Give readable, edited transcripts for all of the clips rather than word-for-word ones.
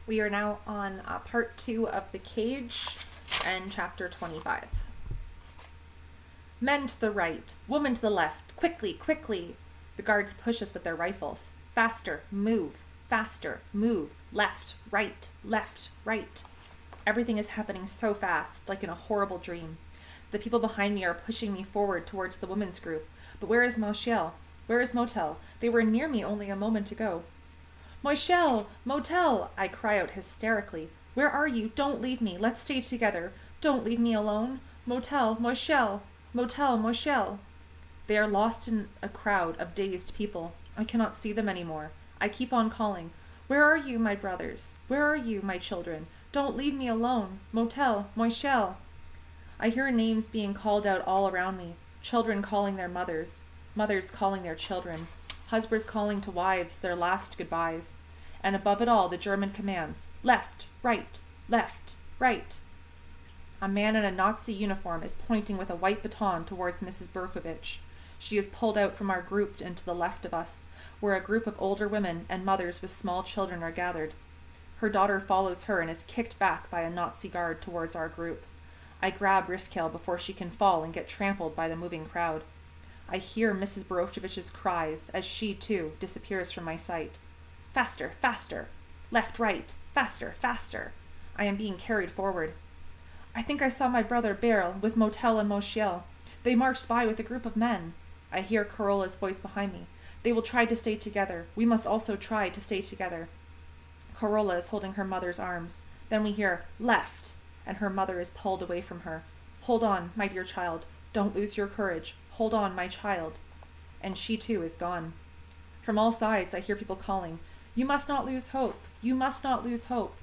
We are now on part 2 of The Cage and chapter 25. Men to the right, woman to the left, quickly, quickly. The guards push us with their rifles. Faster, move, left, right. Everything is happening so fast, like in a horrible dream. The people behind me are pushing me forward towards the women's group. But where is Motel? Where is Motel? They were near me only a moment ago. Motel! Motel! I cry out hysterically. Where are you? Don't leave me. Let's stay together. Don't leave me alone. Motel! Motel! Motel! They are lost in a crowd of dazed people. I cannot see them anymore. I keep on calling. Where are you, my brothers? Where are you, my children? Don't leave me alone. Motel! Motel! I hear names being called out all around me. Children calling their mothers. Mothers calling their children. Husbands calling to wives their last goodbyes. And above it all, the German commands, left, right, left, right. A man in a Nazi uniform is pointing with a white baton towards Mrs. Berkovich. She is pulled out from our group and to the left of us, where a group of older women and mothers with small children are gathered. Her daughter follows her and is kicked back by a Nazi guard towards our group. I grab Rifkel before she can fall and get trampled by the moving crowd. I hear Mrs. Borokovich's cries as she, too, disappears from my sight. Faster, faster! Left, right! Faster, faster! I am being carried forward. I think I saw my brother Beryl with Motel and Mochiel. They marched by with a group of men. I hear Carola's voice behind me. They will try to stay together. We must also try to stay together. Carola is holding her mother's arms. Then we hear, left! And her mother is pulled away from her. Hold on, my dear child. Don't lose your courage. Hold on, my child. And she, too, is gone. From all sides, I hear people calling, You must not lose hope. You must not lose hope.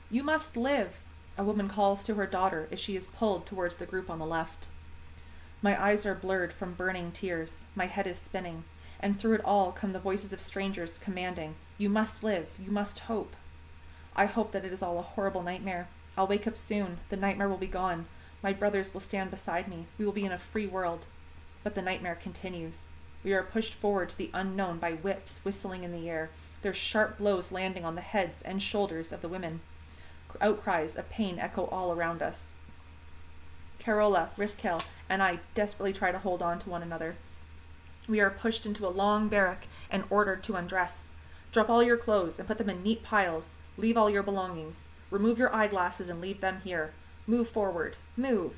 You must live. A woman calls to her daughter as she is pulled towards the group on the left. My eyes are blurred from burning tears. My head is spinning. And through it all come the voices of strangers commanding, You must live. You must hope. I hope that it is all a horrible nightmare. I'll wake up soon. The nightmare will be gone. My brothers will stand beside me. We will be in a free world. But the nightmare continues. We are pushed forward to the unknown by whips whistling in the air, their sharp blows landing on the heads and shoulders of the women. Outcries of pain echo all around us. Carola, Rifkel, and I desperately try to hold on to one another. We are pushed into a long barrack and ordered to undress. Drop all your clothes and put them in neat piles. Leave all your belongings. Remove your eyeglasses and leave them here. Move forward. Move.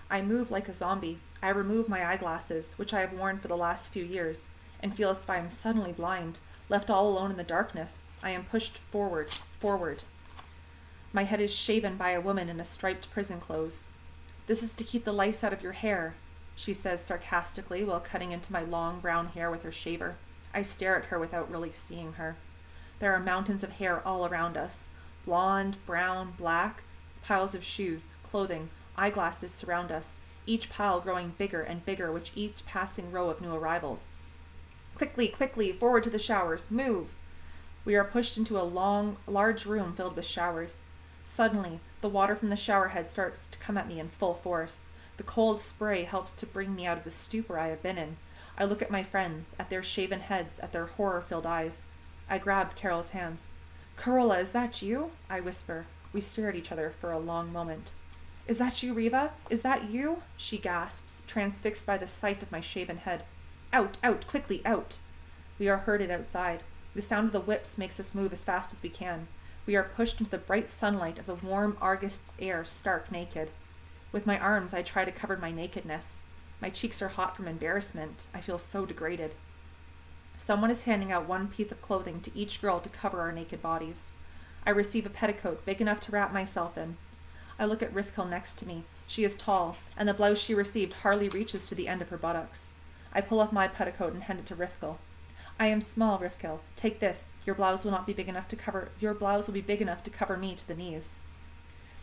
I move like a zombie. I remove my eyeglasses, which I have worn for the last few years, and feel as if I am suddenly blind, left all alone in the darkness. I am pushed forward. My head is shaven by a woman in a striped prison clothes. This is to keep the lice out of your hair, she says sarcastically while cutting into my long brown hair with her shaver. I stare at her without really seeing her. There are mountains of hair all around us. Blonde, brown, black. Piles of shoes, clothing, eyeglasses surround us, each pile growing bigger and bigger with each passing row of new arrivals. Quickly, quickly, forward to the showers. Move! We are pushed into a large room filled with showers. Suddenly, the water from the shower head starts to come at me in full force. The cold spray helps to bring me out of the stupor I have been in. I look at my friends, at their shaven heads, at their horror-filled eyes. I grabbed Carol's hands. Carola, is that you? I whisper. We stare at each other for a long moment. Is that you, Riva? Is that you? She gasps, transfixed by the sight of my shaven head. Out, quickly, out! We are herded outside. The sound of the whips makes us move as fast as we can. We are pushed into the bright sunlight of the warm August air stark naked. With my arms, I try to cover my nakedness. My cheeks are hot from embarrassment. I feel so degraded. Someone is handing out one piece of clothing to each girl to cover our naked bodies. I receive a petticoat big enough to wrap myself in. I look at Rifkel next to me. She is tall, and the blouse she received hardly reaches to the end of her buttocks. I pull off my petticoat and hand it to Rifkel. I am small, Rifkel. Take this. Your blouse will be big enough to cover me to the knees.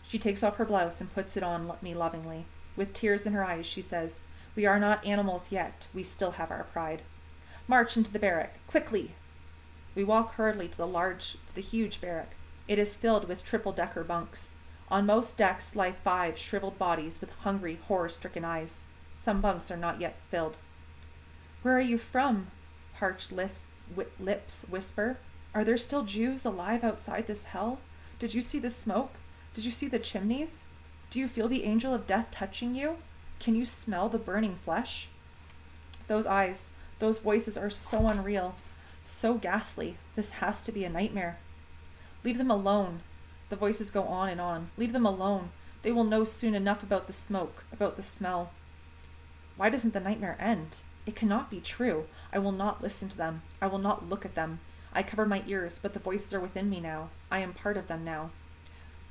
She takes off her blouse and puts it on me lovingly. With tears in her eyes, she says, We are not animals yet. We still have our pride. March into the barrack. Quickly! We walk hurriedly to the huge barrack. It is filled with triple-decker bunks. On most decks lie 5 shriveled bodies with hungry, horror-stricken eyes. Some bunks are not yet filled. Where are you from? Parched lips whisper. Are there still Jews alive outside this hell? Did you see the smoke? Did you see the chimneys? Do you feel the angel of death touching you? Can you smell the burning flesh? Those eyes, those voices are so unreal, so ghastly. This has to be a nightmare. Leave them alone. The voices go on and on. Leave them alone. They will know soon enough about the smoke, about the smell. Why doesn't the nightmare end? It cannot be true. I will not listen to them. I will not look at them. I cover my ears, but the voices are within me now. I am part of them now.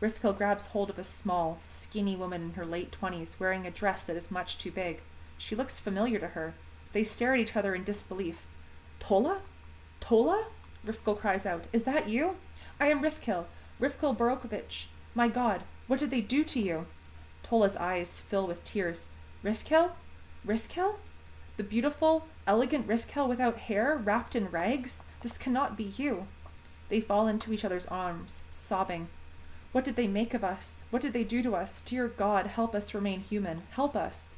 Rifkill grabs hold of a small, skinny woman in her late 20s, wearing a dress that is much too big. She looks familiar to her. They stare at each other in disbelief. Tola? Tola? Rifkill cries out. Is that you? I am Rifkill. Rifkill Borokovich. My God, what did they do to you? Tola's eyes fill with tears. Rifkill? Rifkill? The beautiful, elegant Rifkill without hair, wrapped in rags? This cannot be you. They fall into each other's arms, sobbing. What did they make of us? What did they do to us? Dear God, help us remain human. Help us.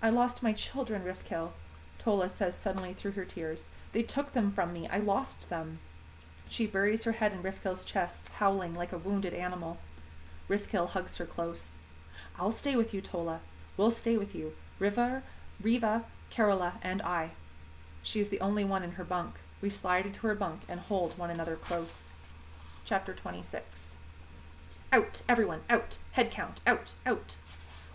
I lost my children, Rifkill, Tola says suddenly through her tears. They took them from me. I lost them. She buries her head in Rifkill's chest, howling like a wounded animal. Rifkill hugs her close. I'll stay with you, Tola. We'll stay with you. Riva, Carola, and I. She is the only one in her bunk. We slide into her bunk and hold one another close. Chapter 26. Out, everyone, out. Head count, out, out.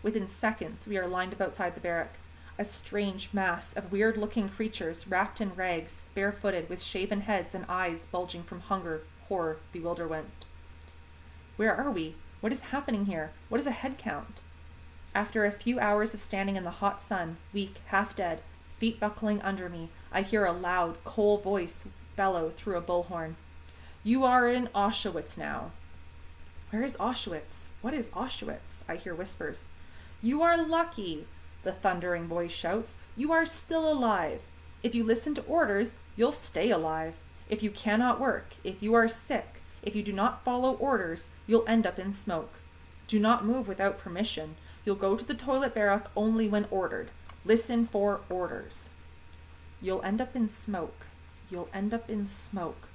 Within seconds, we are lined up outside the barrack. A strange mass of weird-looking creatures wrapped in rags, barefooted, with shaven heads and eyes bulging from hunger, horror, bewilderment. Where are we? What is happening here? What is a head count? After a few hours of standing in the hot sun, weak, half dead, feet buckling under me, I hear a loud, cold voice bellow through a bullhorn. You are in Auschwitz now. Where is Auschwitz? What is Auschwitz? I hear whispers. You are lucky, the thundering voice shouts. You are still alive. If you listen to orders, you'll stay alive. If you cannot work, if you are sick, if you do not follow orders, you'll end up in smoke. Do not move without permission. You'll go to the toilet barrack only when ordered. Listen for orders. You'll end up in smoke. You'll end up in smoke.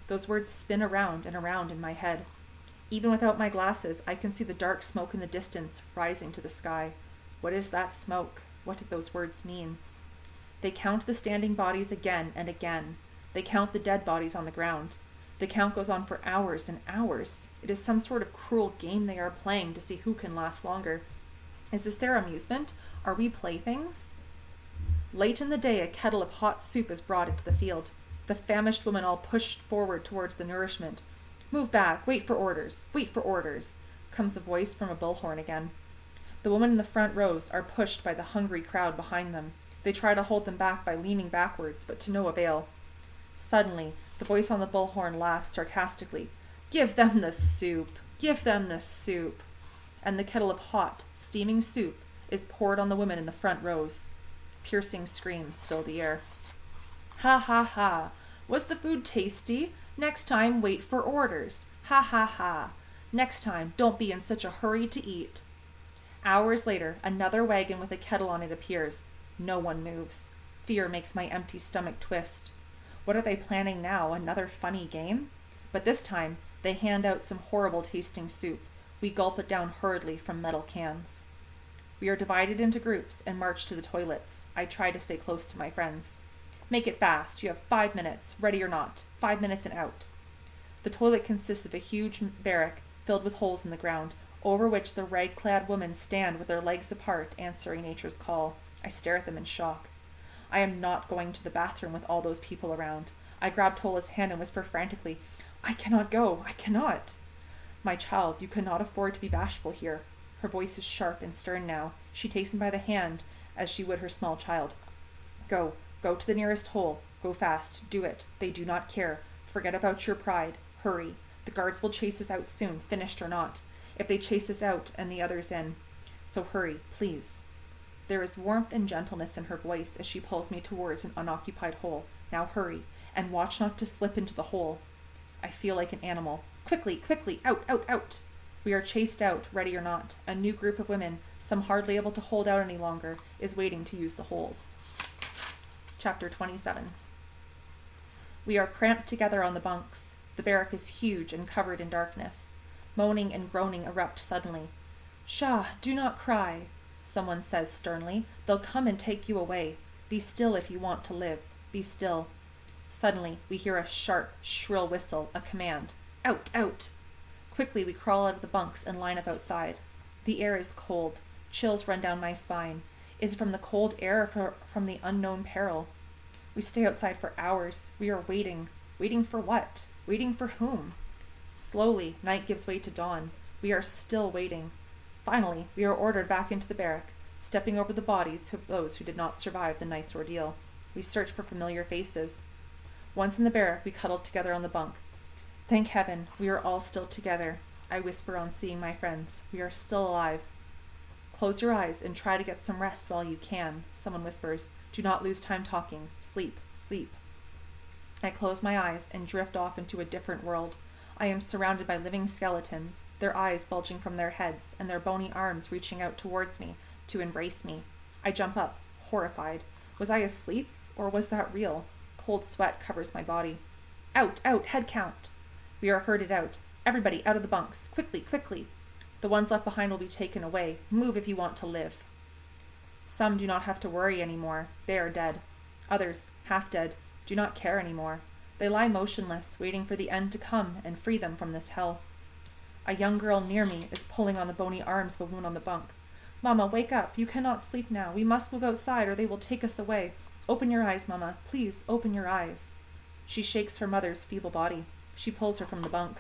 Those words spin around and around in my head. Even without my glasses, I can see the dark smoke in the distance rising to the sky. What is that smoke? What did those words mean? They count the standing bodies again and again. They count the dead bodies on the ground. The count goes on for hours and hours. It is some sort of cruel game they are playing to see who can last longer. Is this their amusement? Are we playthings? Late in the day, a kettle of hot soup is brought into the field. The famished women all pushed forward towards the nourishment. Move back, wait for orders, comes a voice from a bullhorn again. The women in the front rows are pushed by the hungry crowd behind them. They try to hold them back by leaning backwards, but to no avail. Suddenly, the voice on the bullhorn laughs sarcastically. Give them the soup! Give them the soup! And the kettle of hot, steaming soup is poured on the women in the front rows. Piercing screams fill the air. Ha ha ha! Was the food tasty? Next time, wait for orders. Ha ha ha! Next time, don't be in such a hurry to eat. Hours later, another wagon with a kettle on it appears. No one moves. Fear makes my empty stomach twist. What are they planning now? Another funny game? But this time, they hand out some horrible tasting soup. We gulp it down hurriedly from metal cans. We are divided into groups and march to the toilets. I try to stay close to my friends. Make it fast. You have 5 minutes, ready or not. 5 minutes and out. The toilet consists of a huge barrack filled with holes in the ground, over which the rag-clad women stand with their legs apart, answering nature's call. I stare at them in shock. I am not going to the bathroom with all those people around. I grab Tola's hand and whisper frantically, I cannot go. I cannot. My child, you cannot afford to be bashful here. Her voice is sharp and stern now. She takes me by the hand as she would her small child. Go to the nearest hole. Go fast. Do it. They do not care. Forget about your pride. Hurry. The guards will chase us out soon, finished or not. If they chase us out and the others in. So hurry, please. There is warmth and gentleness in her voice as she pulls me towards an unoccupied hole. Now hurry, and watch not to slip into the hole. I feel like an animal. Quickly, quickly, out, out, out. We are chased out, ready or not. A new group of women, some hardly able to hold out any longer, is waiting to use the holes. Chapter 27. We are cramped together on the bunks. The barrack is huge and covered in darkness. Moaning and groaning erupt suddenly. "Shah, do not cry," someone says sternly. "They'll come and take you away. Be still if you want to live. Be still." Suddenly, we hear a sharp, shrill whistle, a command. "Out, out!" Quickly, we crawl out of the bunks and line up outside. The air is cold. Chills run down my spine. Is it from the cold air or from the unknown peril? We stay outside for hours. We are waiting. Waiting for what? Waiting for whom? Slowly, night gives way to dawn. We are still waiting. Finally, we are ordered back into the barrack, stepping over the bodies of those who did not survive the night's ordeal. We search for familiar faces. Once in the barrack, we cuddled together on the bunk. "Thank heaven, we are all still together," I whisper on seeing my friends. "We are still alive." "Close your eyes and try to get some rest while you can," someone whispers. "Do not lose time talking. Sleep, sleep." I close my eyes and drift off into a different world. I am surrounded by living skeletons, their eyes bulging from their heads and their bony arms reaching out towards me to embrace me. I jump up, horrified. Was I asleep, or was that real? Cold sweat covers my body. "Out, out, head count!" We are herded out. "Everybody out of the bunks. Quickly, quickly. The ones left behind will be taken away. Move if you want to live." Some do not have to worry anymore. They are dead. Others, half dead, do not care anymore. They lie motionless, waiting for the end to come and free them from this hell. A young girl near me is pulling on the bony arms of a woman on the bunk. "Mama, wake up. You cannot sleep now. We must move outside or they will take us away. Open your eyes, Mama. Please, open your eyes." She shakes her mother's feeble body. She pulls her from the bunk.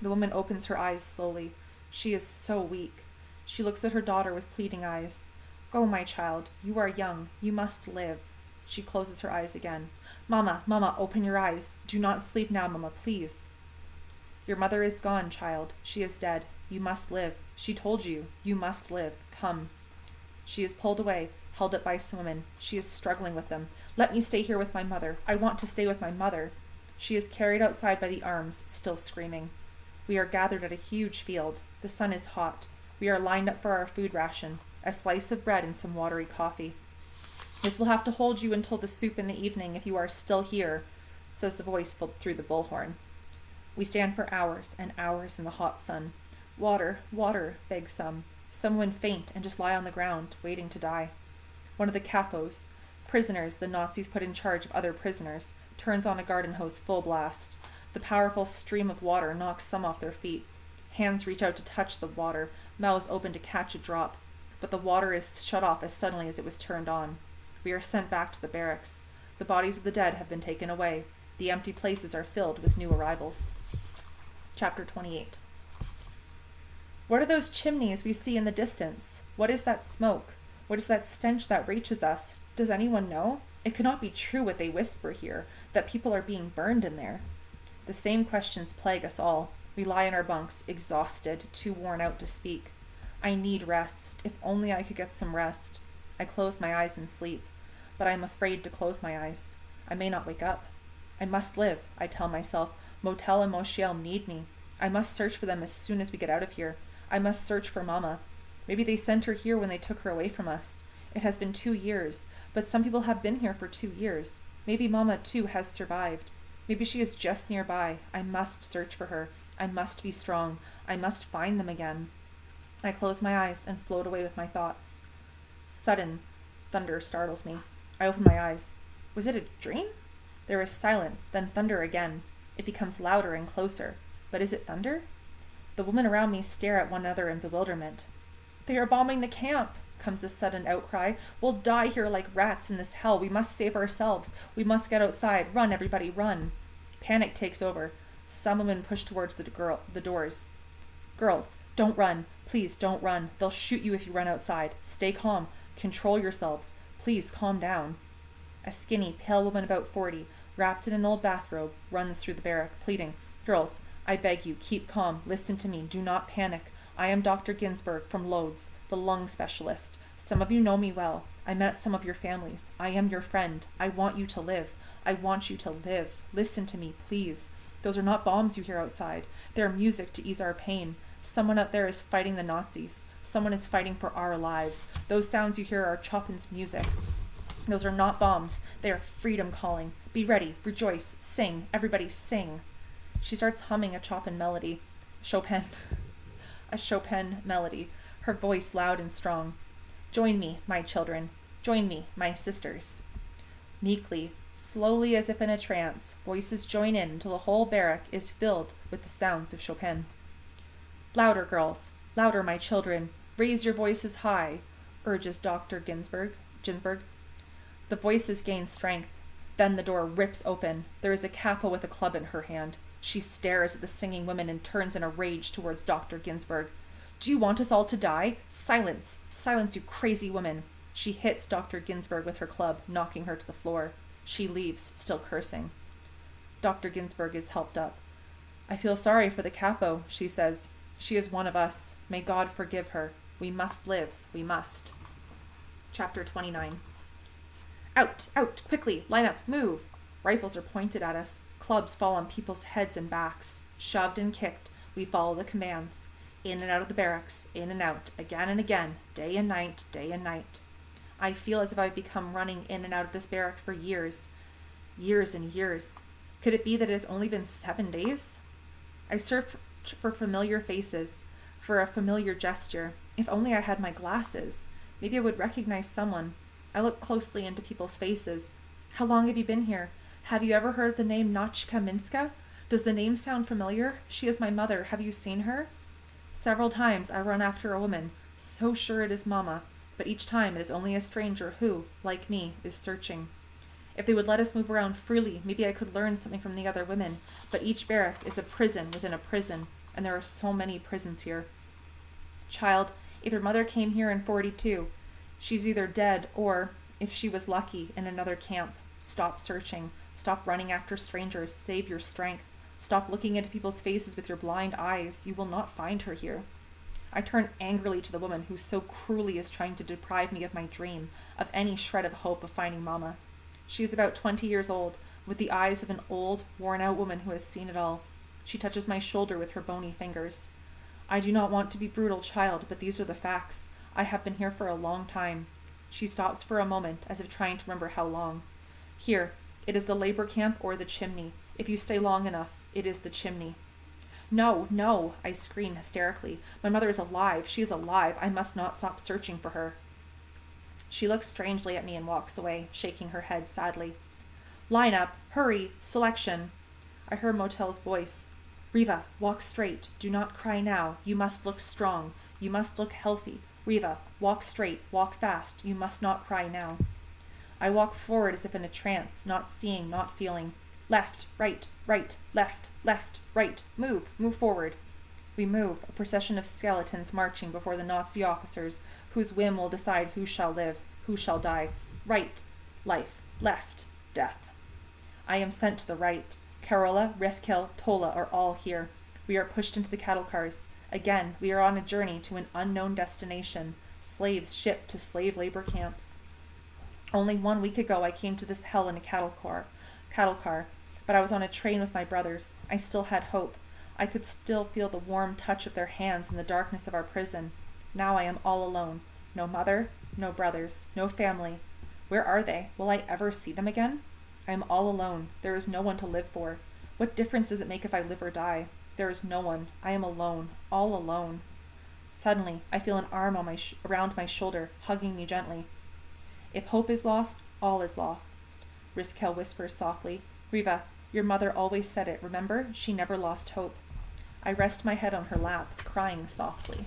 The woman opens her eyes slowly. She is so weak. She looks at her daughter with pleading eyes. "Go, my child. You are young. You must live." She closes her eyes again. "Mama, Mama, open your eyes. Do not sleep now, Mama, please." "Your mother is gone, child. She is dead. You must live. She told you. You must live. Come." She is pulled away, held up by some women. She is struggling with them. "Let me stay here with my mother. I want to stay with my mother." She is carried outside by the arms, still screaming. We are gathered at a huge field. The sun is hot. We are lined up for our food ration, a slice of bread and some watery coffee. "This will have to hold you until the soup in the evening if you are still here," says the voice through the bullhorn. We stand for hours and hours in the hot sun. "Water, water," beg some. Some women faint and just lie on the ground, waiting to die. One of the capos, prisoners the Nazis put in charge of other prisoners, turns on a garden hose full blast. The powerful stream of water knocks some off their feet. Hands reach out to touch the water, mouths open to catch a drop. But the water is shut off as suddenly as it was turned on. We are sent back to the barracks. The bodies of the dead have been taken away. The empty places are filled with new arrivals. Chapter 28. What are those chimneys we see in the distance? What is that smoke? What is that stench that reaches us? Does anyone know? It cannot be true what they whisper here, that people are being burned in there. The same questions plague us all. We lie in our bunks, exhausted, too worn out to speak. I need rest. If only I could get some rest. I close my eyes and sleep, but I am afraid to close my eyes. I may not wake up. I must live, I tell myself. Motel and Mochiel need me. I must search for them as soon as we get out of here. I must search for Mama. Maybe they sent her here when they took her away from us. It has been 2 years, but some people have been here for 2 years. Maybe Mama, too, has survived. Maybe she is just nearby. I must search for her. I must be strong. I must find them again. I close my eyes and float away with my thoughts. Sudden thunder startles me. I open my eyes. Was it a dream? There is silence, then thunder again. It becomes louder and closer. But is it thunder? The women around me stare at one another in bewilderment. "They are bombing the camp," comes a sudden outcry. "We'll die here like rats in this hell. We must save ourselves. We must get outside. Run, everybody, run." Panic takes over. Some women push towards the doors. "Girls, don't run. Please don't run. They'll shoot you if you run outside. Stay calm. Control yourselves. Please calm down." A skinny, pale woman about 40, wrapped in an old bathrobe, runs through the barrack, pleading, "Girls, I beg you, keep calm. Listen to me. Do not panic. I am Dr. Ginsberg from Lodz, the lung specialist. Some of you know me well. I met some of your families. I am your friend. I want you to live. I want you to live. Listen to me, please. Those are not bombs you hear outside. They are music to ease our pain. Someone out there is fighting the Nazis. Someone is fighting for our lives. Those sounds you hear are Chopin's music. Those are not bombs. They are freedom calling. Be ready, rejoice, sing, everybody sing. She starts humming a Chopin melody. A Chopin melody, her voice loud and strong. Join me, my children. Join me, my sisters. Meekly, slowly as if in a trance, voices join in until the whole barrack is filled with the sounds of Chopin. Louder, girls. Louder, my children. Raise your voices high, urges Dr. Ginsberg. The voices gain strength. Then the door rips open. There is a capo with a club in her hand. She stares at the singing women and turns in a rage towards Dr. Ginsberg. Do you want us all to die? Silence! Silence, you crazy woman! She hits Dr. Ginsberg with her club, knocking her to the floor. She leaves, still cursing. Dr. Ginsberg is helped up. I feel sorry for the capo, she says. She is one of us. May God forgive her. We must live. We must. Chapter 29. Out! Out! Quickly! Line up! Move! Rifles are pointed at us. Clubs fall on people's heads and backs. Shoved and kicked, we follow the commands. In and out of the barracks, in and out, again and again, day and night, day and night. I feel as if I've become running in and out of this barrack for years. Years and years. Could it be that it has only been 7 days? I search for familiar faces, for a familiar gesture. If only I had my glasses. Maybe I would recognize someone. I look closely into people's faces. How long have you been here? Have you ever heard the name Nachka Minska? Does the name sound familiar? She is my mother. Have you seen her? Several times I run after a woman, so sure it is Mama, but each time it is only a stranger who, like me, is searching. If they would let us move around freely, maybe I could learn something from the other women, but each barrack is a prison within a prison, and there are so many prisons here. Child, if your mother came here in 42, she's either dead or, if she was lucky, in another camp. Stop searching. Stop running after strangers. Save your strength. Stop looking into people's faces with your blind eyes. You will not find her here. I turn angrily to the woman who so cruelly is trying to deprive me of my dream, of any shred of hope of finding Mama. She is about 20 years old, with the eyes of an old, worn-out woman who has seen it all. She touches my shoulder with her bony fingers. I do not want to be brutal, child, but these are the facts. I have been here for a long time. She stops for a moment, as if trying to remember how long. Here, it is the labor camp or the chimney. If you stay long enough, it is the chimney. No, no, I scream hysterically. My mother is alive. She is alive. I must not stop searching for her. She looks strangely at me and walks away, shaking her head sadly. Line up. Hurry. Selection. I hear Motel's voice. Riva, walk straight. Do not cry now. You must look strong. You must look healthy. Riva, walk straight. Walk fast. You must not cry now. I walk forward as if in a trance, not seeing, not feeling. Left, right, left, right. Move, move forward. We move, a procession of skeletons marching before the Nazi officers, whose whim will decide who shall live, who shall die. Right, life, left, death. I am sent to the right. Carola, Rifkel, Tola are all here. We are pushed into the cattle cars. Again, we are on a journey to an unknown destination, slaves shipped to slave labor camps. Only 1 week ago I came to this hell in a cattle car, but I was on a train with my brothers. I still had hope. I could still feel the warm touch of their hands in the darkness of our prison. Now I am all alone. No mother, no brothers, no family. Where are they? Will I ever see them again? I am all alone. There is no one to live for. What difference does it make if I live or die? There is no one. I am alone. All alone. Suddenly, I feel an arm on around my shoulder, hugging me gently. If hope is lost, all is lost, Rifkel whispers softly. Riva, your mother always said it, remember? She never lost hope. I rest my head on her lap, crying softly.